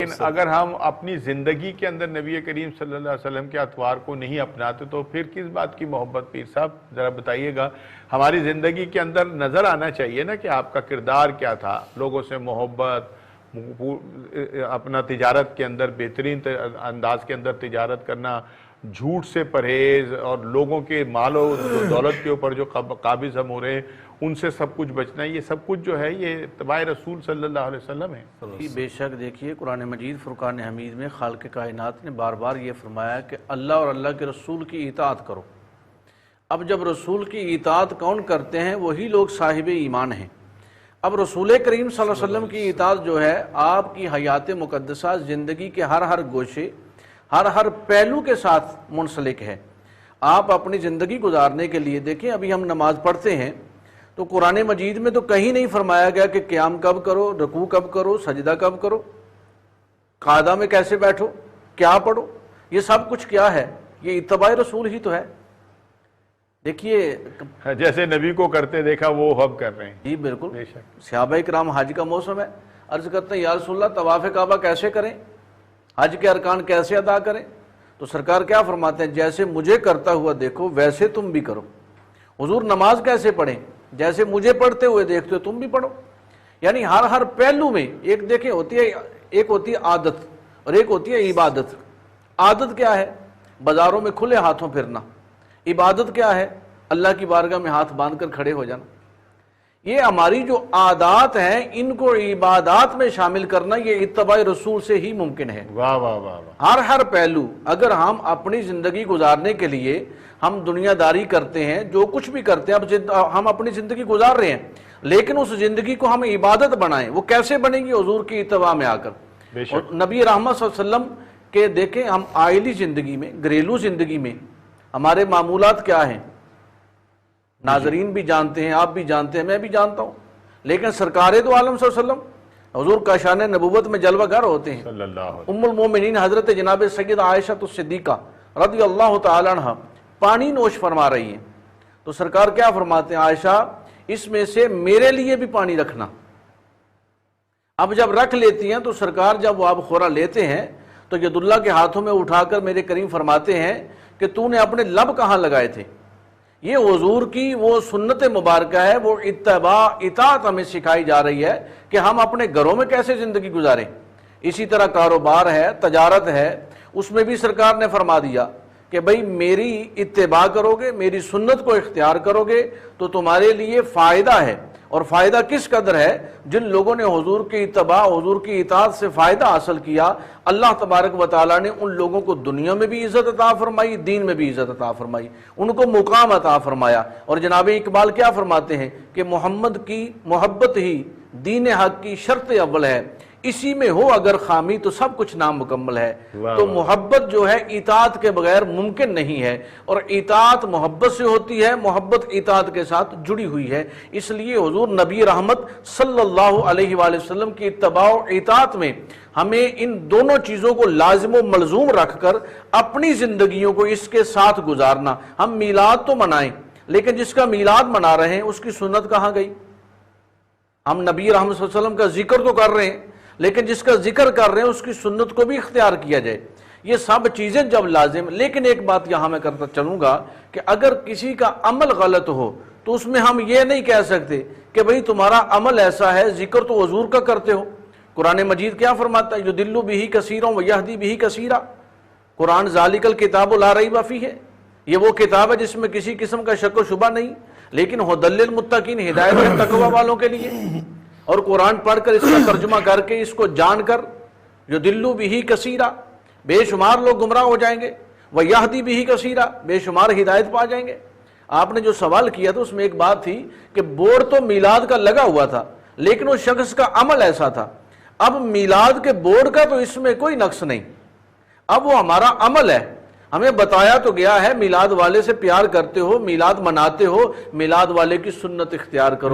لیکن اگر ہم اپنی زندگی کے اندر نبی کریم صلی اللہ علیہ وسلم کے اطوار کو نہیں اپناتے تو پھر کس بات کی محبت؟ پیر صاحب ذرا بتائیے گا. ہماری زندگی کے اندر نظر آنا چاہیے نا کہ آپ کا کردار کیا تھا. لوگوں سے محبت، اپنا تجارت کے اندر بہترین انداز کے اندر تجارت کرنا، جھوٹ سے پرہیز، اور لوگوں کے مال و دولت کے اوپر جو قابض ہم ہو رہے ہیں ان سے سب کچھ بچنا. یہ سب کچھ جو ہے یہ اتباع رسول صلی اللہ علیہ وسلم ہے. بے شک دیکھیے قرآن مجید فرقان حمید میں خالق کائنات نے بار بار یہ فرمایا کہ اللہ اور اللہ کے رسول کی اطاعت کرو. اب جب رسول کی اطاعت کون کرتے ہیں؟ وہی لوگ صاحب ایمان ہیں. اب رسول کریم صلی اللہ علیہ وسلم کی اطاعت جو ہے آپ کی حیات مقدسہ زندگی کے ہر گوشے، ہر پہلو کے ساتھ منسلک ہے. آپ اپنی زندگی گزارنے کے لیے دیکھیں، ابھی ہم نماز پڑھتے ہیں تو قرآن مجید میں تو کہیں نہیں فرمایا گیا کہ قیام کب کرو، رکوع کب کرو، سجدہ کب کرو، قعدہ میں کیسے بیٹھو، کیا پڑھو. یہ سب کچھ کیا ہے؟ یہ اتباع رسول ہی تو ہے. دیکھیے جیسے نبی کو کرتے دیکھا وہ اب کر رہے ہیں. جی بالکل. صحابہ کرام حج کا موسم ہے، عرض کرتے ہیں یا رسول اللہ طواف کعبہ کیسے کریں، حج کے ارکان کیسے ادا کریں؟ تو سرکار کیا فرماتے ہیں؟ جیسے مجھے کرتا ہوا دیکھو ویسے تم بھی کرو. حضور نماز کیسے پڑھیں؟ جیسے مجھے پڑھتے ہوئے دیکھتے ہو تم بھی پڑھو. یعنی ہر پہلو میں ایک دیکھیں ایک ہوتی ہے عادت اور ایک ہوتی ہے عبادت. عادت کیا ہے؟ بازاروں میں کھلے ہاتھوں پھرنا. عبادت کیا ہے؟ اللہ کی بارگاہ میں ہاتھ باندھ کر کھڑے ہو جانا. یہ ہماری جو عادات ہیں ان کو عبادات میں شامل کرنا یہ اتباع رسول سے ہی ممکن ہے. واہ واہ واہ واہ. ہر پہلو اگر ہم اپنی زندگی گزارنے کے لیے ہم دنیا داری کرتے ہیں، جو کچھ بھی کرتے ہیں، اب ہم اپنی زندگی گزار رہے ہیں لیکن اس زندگی کو ہم عبادت بنائیں. وہ کیسے بنے گی؟ حضور کی اتباع میں آ کر. اور نبی رحمت صلی اللہ علیہ وسلم کے دیکھیں ہم آئلی زندگی میں، گھریلو زندگی میں ہمارے معمولات کیا ہیں؟ ناظرین بھی جانتے ہیں، آپ بھی جانتے ہیں، میں بھی جانتا ہوں. لیکن سرکار دو عالم صلی اللہ علیہ وسلم حضور کا شان نبوت میں جلوہ گر ہوتے ہیں. ام المومنین حضرت جناب سید عائشہ الصدیقہ رضی اللہ تعالی عنہ پانی نوش فرما رہی ہیں تو سرکار کیا فرماتے ہیں؟ عائشہ اس میں سے میرے لیے بھی پانی رکھنا. اب جب رکھ لیتی ہیں تو سرکار جب وہ آب خورا لیتے ہیں تو ید اللہ کے ہاتھوں میں اٹھا کر میرے کریم فرماتے ہیں کہ تو نے اپنے لب کہاں لگائے تھے؟ یہ حضور کی وہ سنت مبارکہ ہے، وہ اتباع اطاعت ہمیں سکھائی جا رہی ہے کہ ہم اپنے گھروں میں کیسے زندگی گزاریں. اسی طرح کاروبار ہے، تجارت ہے، اس میں بھی سرکار نے فرما دیا کہ بھئی میری اتباع کرو گے، میری سنت کو اختیار کرو گے تو تمہارے لیے فائدہ ہے. اور فائدہ کس قدر ہے؟ جن لوگوں نے حضور کی اتباع، حضور کی اطاعت سے فائدہ حاصل کیا، اللہ تبارک و تعالیٰ نے ان لوگوں کو دنیا میں بھی عزت عطا فرمائی، دین میں بھی عزت عطا فرمائی، ان کو مقام عطا فرمایا. اور جناب اقبال کیا فرماتے ہیں کہ محمد کی محبت ہی دین حق کی شرط اول ہے، اسی میں ہو اگر خامی تو سب کچھ نامکمل ہے. تو محبت جو ہے اطاعت کے بغیر ممکن نہیں ہے، اور اطاعت محبت سے ہوتی ہے، محبت اطاعت کے ساتھ جڑی ہوئی ہے. اس لیے حضور نبی رحمت صلی اللہ علیہ وآلہ وسلم کی اتباع و اطاعت میں ہمیں ان دونوں چیزوں کو لازم و ملزوم رکھ کر اپنی زندگیوں کو اس کے ساتھ گزارنا. ہم میلاد تو منائیں لیکن جس کا میلاد منا رہے ہیں اس کی سنت کہاں گئی؟ ہم نبی رحمت صلی اللہ علیہ وسلم کا ذکر تو کر رہے ہیں لیکن جس کا ذکر کر رہے ہیں اس کی سنت کو بھی اختیار کیا جائے. یہ سب چیزیں جب لازم. لیکن ایک بات یہاں میں کرتا چلوں گا کہ اگر کسی کا عمل غلط ہو تو اس میں ہم یہ نہیں کہہ سکتے کہ بھئی تمہارا عمل ایسا ہے، ذکر تو حضور کا کرتے ہو. قرآن مجید کیا فرماتا ہے؟ یضل بہ کثیرا ویہدی بہ کثیرا. قرآن ذالک الکتاب لا ریب فیہ، یہ وہ کتاب ہے جس میں کسی قسم کا شک و شبہ نہیں، لیکن ھدی للمتقین، ہدایت ہے تقوی والوں کے لیے. اور قرآن پڑھ کر اس کا ترجمہ کر کے اس کو جان کر یضل بہ کثیرا، بے شمار لوگ گمراہ ہو جائیں گے، ویہدی بہ کثیرا، بے شمار ہدایت پا جائیں گے. آپ نے جو سوال کیا تھا اس میں ایک بات تھی کہ بورڈ تو میلاد کا لگا ہوا تھا لیکن اس شخص کا عمل ایسا تھا. اب میلاد کے بورڈ کا تو اس میں کوئی نقص نہیں، اب وہ ہمارا عمل ہے. ہمیں بتایا تو گیا ہے میلاد والے سے پیار کرتے ہو، میلاد مناتے ہو، میلاد والے کی سنت اختیار کرو.